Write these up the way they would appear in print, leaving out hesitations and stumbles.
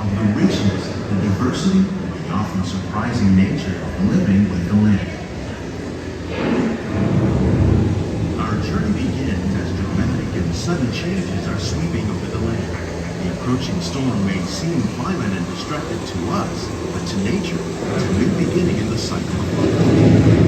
of the richness, the diversity, and the often surprising nature of living with the land. Our journey begins as dramatic and sudden changes are sweeping over the land. The approaching storm may seem violent and destructive to us, but to nature, it's a new beginning in the cycle of life.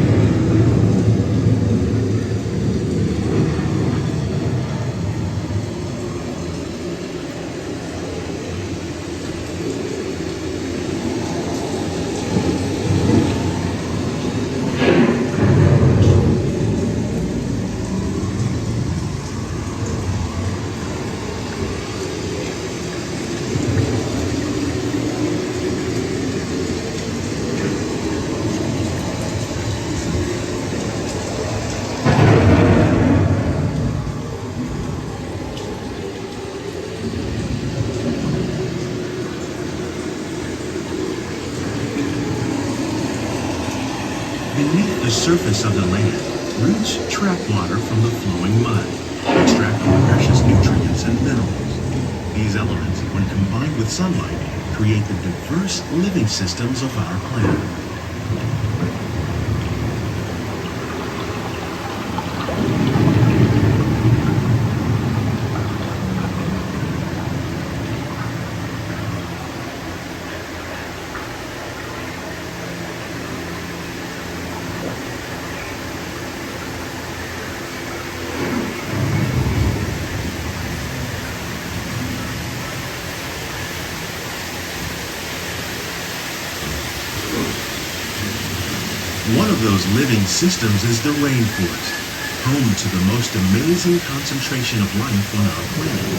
Beneath the surface of the land, roots trap water from the flowing mud, extracting precious nutrients and minerals. These elements, when combined with sunlight, create the diverse living systems of our planet. One of those living systems is the rainforest, home to the most amazing concentration of life on our planet.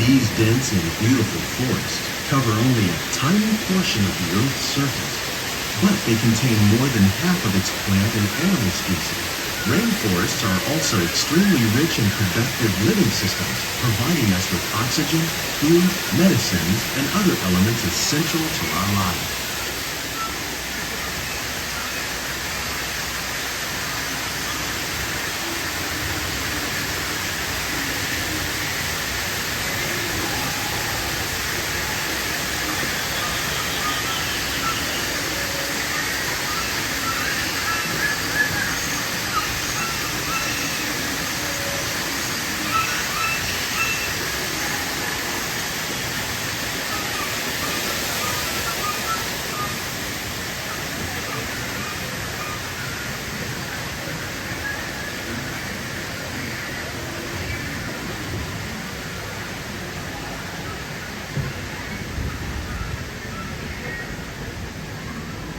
These dense and beautiful forests cover only a tiny portion of the Earth's surface, but they contain more than half of its plant and animal species. Rainforests are also extremely rich and productive living systems, providing us with oxygen, food, medicines, and other elements essential to our lives.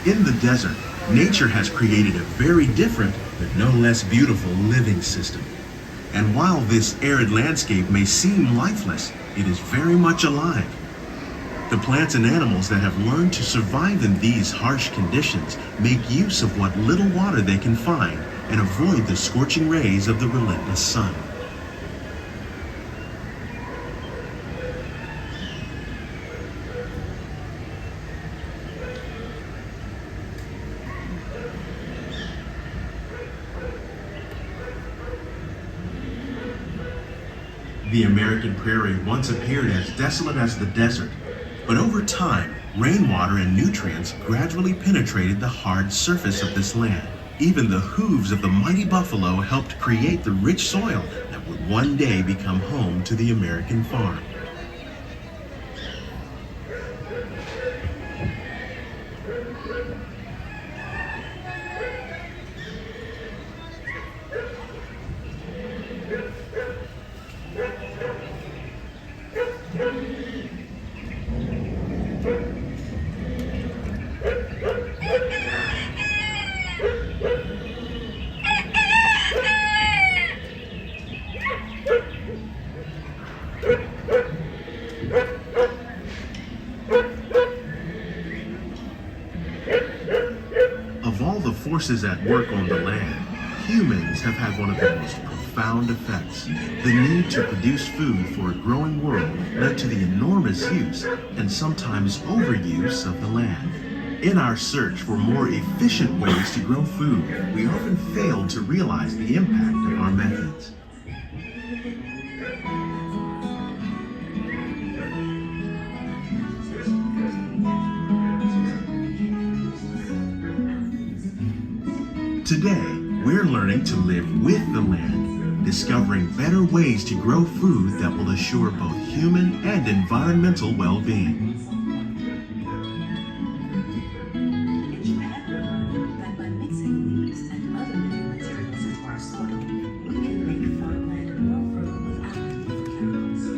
In the desert, nature has created a very different, but no less beautiful living system. And while this arid landscape may seem lifeless, it is very much alive. The plants and animals that have learned to survive in these harsh conditions make use of what little water they can find and avoid the scorching rays of the relentless sun. The American prairie once appeared as desolate as the desert, but over time, rainwater and nutrients gradually penetrated the hard surface of this land. Even the hooves of the mighty buffalo helped create the rich soil that would one day become home to the American farm. Of all the forces at work on the land, humans have had one of the most profound effects. The need to produce food for a growing world led to the enormous use and sometimes overuse of the land. In our search for more efficient ways to grow food, we often fail to realize the impact of our methods. Today, we're learning to live with the land, discovering better ways to grow food that will assure both human and environmental well-being. In Japan, we're learning that by mixing leaves and other living materials into our soil, we can make farmland more fertile without the need for chemicals.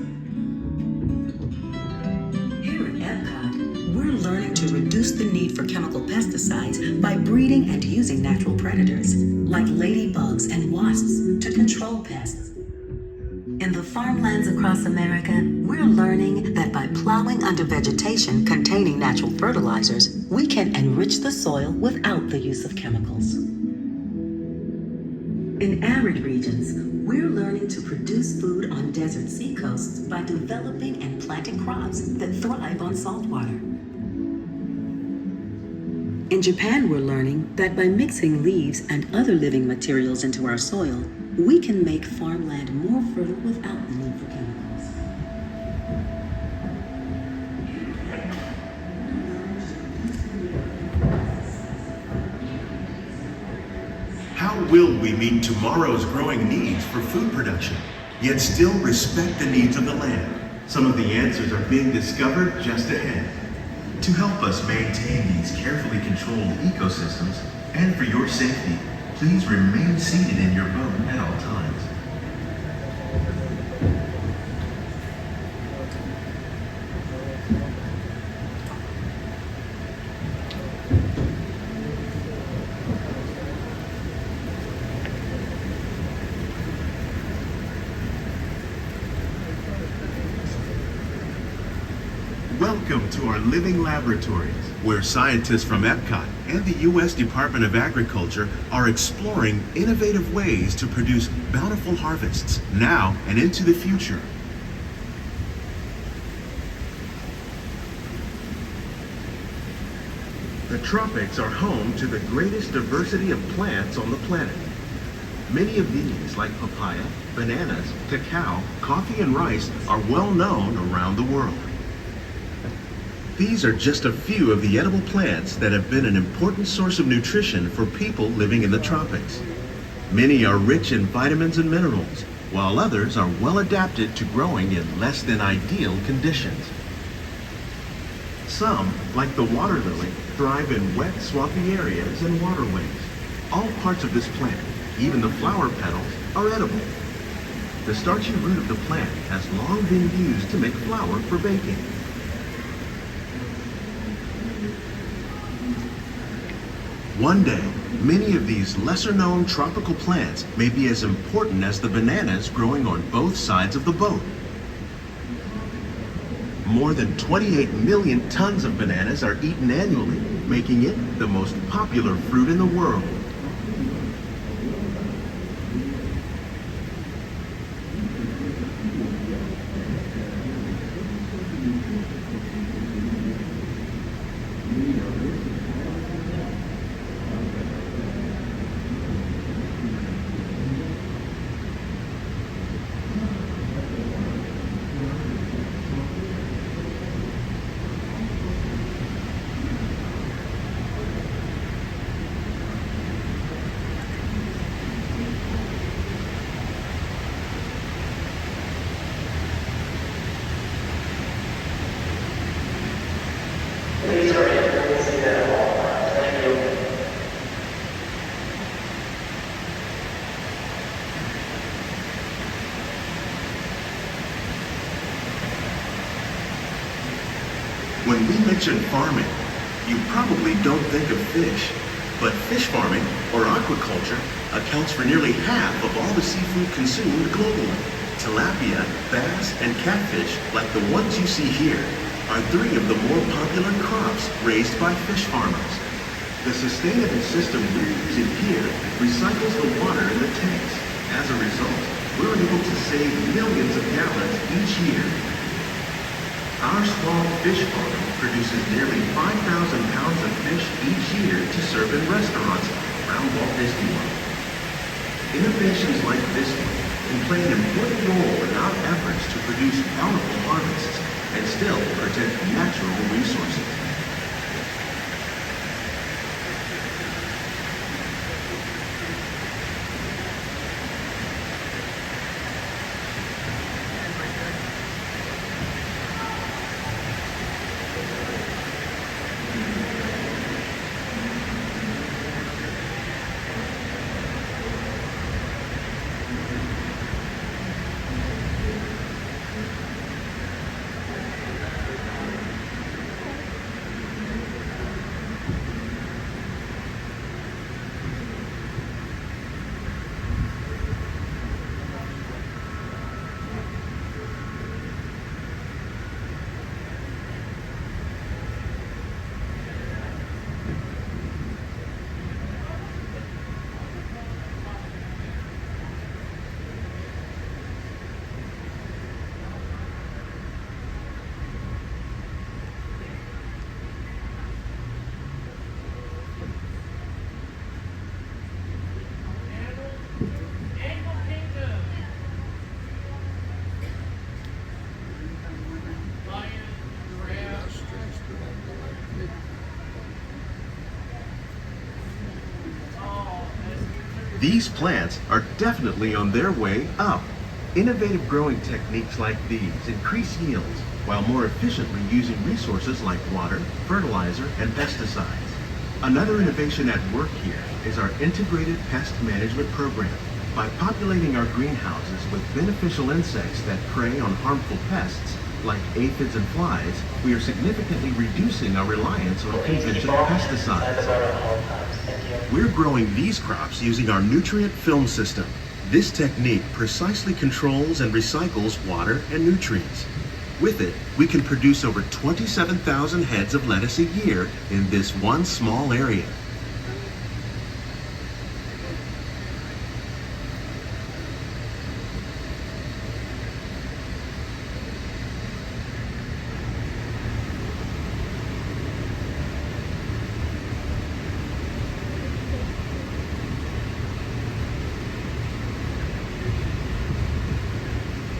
Here at Epcot, we're learning to reduce the need for chemical pesticides by breeding and using natural predators, like ladybugs and wasps, to control pests. In the farmlands across America, we're learning that by plowing under vegetation containing natural fertilizers, we can enrich the soil without the use of chemicals. In arid regions, we're learning to produce food on desert seacoasts by developing and planting crops that thrive on salt water. In Japan, we're learning that by mixing leaves and other living materials into our soil, we can make farmland more fertile without the need for chemicals. How will we meet tomorrow's growing needs for food production, yet still respect the needs of the land? Some of the answers are being discovered just ahead. To help us maintain these carefully controlled ecosystems, and for your safety, please remain seated in your boat at all times. Welcome to our living laboratories, where scientists from Epcot and the U.S. Department of Agriculture are exploring innovative ways to produce bountiful harvests now and into the future. The tropics are home to the greatest diversity of plants on the planet. Many of these, like papaya, bananas, cacao, coffee, and rice, are well known around the world. These are just a few of the edible plants that have been an important source of nutrition for people living in the tropics. Many are rich in vitamins and minerals, while others are well adapted to growing in less than ideal conditions. Some, like the water lily, thrive in wet, swampy areas and waterways. All parts of this plant, even the flower petals, are edible. The starchy root of the plant has long been used to make flour for baking. One day, many of these lesser-known tropical plants may be as important as the bananas growing on both sides of the boat. More than 28 million tons of bananas are eaten annually, making it the most popular fruit in the world. When we mention farming, you probably don't think of fish, but fish farming, or aquaculture, accounts for nearly half of all the seafood consumed globally. Tilapia, bass, and catfish, like the ones you see here, are three of the more popular crops raised by fish farmers. The sustainable system we're using here recycles the water in the tanks. As a result, we're able to save millions of gallons each year. Our small fish farm produces nearly 5,000 pounds of fish each year to serve in restaurants around Walt Disney World. Innovations like this one can play an important role in our efforts to produce bountiful harvests and still protect natural resources. These plants are definitely on their way up. Innovative growing techniques like these increase yields while more efficiently using resources like water, fertilizer, and pesticides. Another innovation at work here is our integrated pest management program. By populating our greenhouses with beneficial insects that prey on harmful pests, like aphids and flies, we are significantly reducing our reliance on conventional pesticides. We're growing these crops using our nutrient film system. This technique precisely controls and recycles water and nutrients. With it, we can produce over 27,000 heads of lettuce a year in this one small area.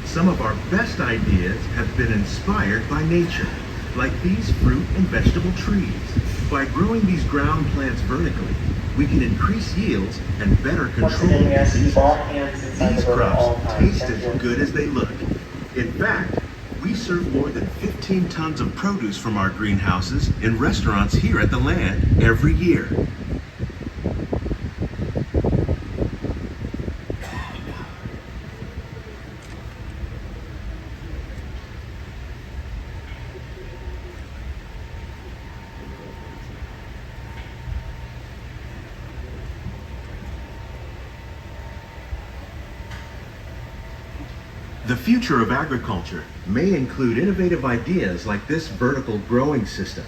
Some of our best ideas have been inspired by nature, like these fruit and vegetable trees. By growing these ground plants vertically, we can increase yields and better control diseases. These crops taste as good as they look. In fact, we serve more than 15 tons of produce from our greenhouses in restaurants here at the land every year. The future of agriculture may include innovative ideas like this vertical growing system.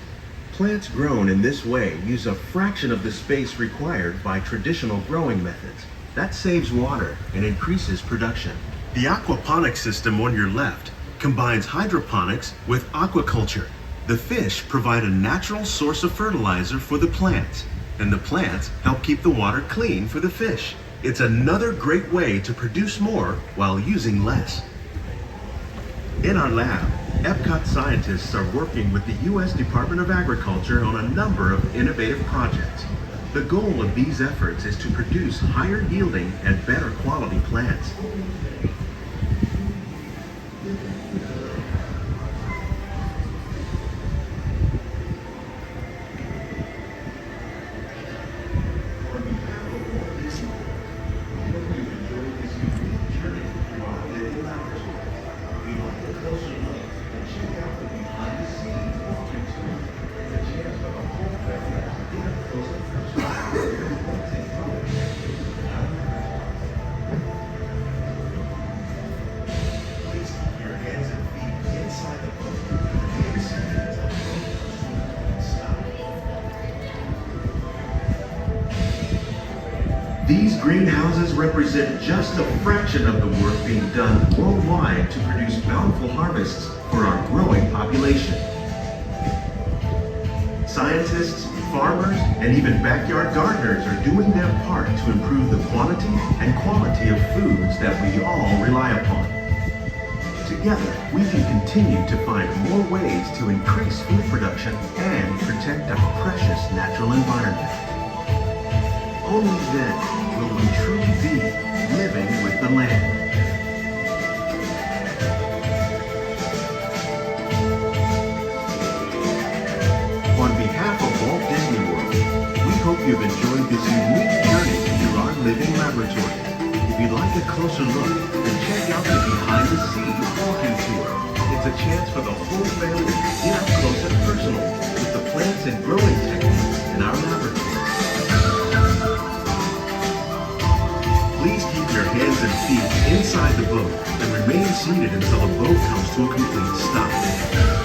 Plants grown in this way use a fraction of the space required by traditional growing methods. That saves water and increases production. The aquaponics system on your left combines hydroponics with aquaculture. The fish provide a natural source of fertilizer for the plants, and the plants help keep the water clean for the fish. It's another great way to produce more while using less. In our lab, Epcot scientists are working with the U.S. Department of Agriculture on a number of innovative projects. The goal of these efforts is to produce higher yielding and better quality plants. These greenhouses represent just a fraction of the work being done worldwide to produce bountiful harvests for our growing population. Scientists, farmers, and even backyard gardeners are doing their part to improve the quantity and quality of foods that we all rely upon. Together, we can continue to find more ways to increase food production and protect our precious natural environment. Only then will we truly be living with the land. On behalf of Walt Disney World, we hope you've enjoyed this unique journey through our living laboratory. If you'd like a closer look, then check out the Behind the Scenes walking tour. It's a chance for the whole family to get up close and personal with the plants and growing techniques in our laboratory. Please keep your hands and feet inside the boat and remain seated until the boat comes to a complete stop.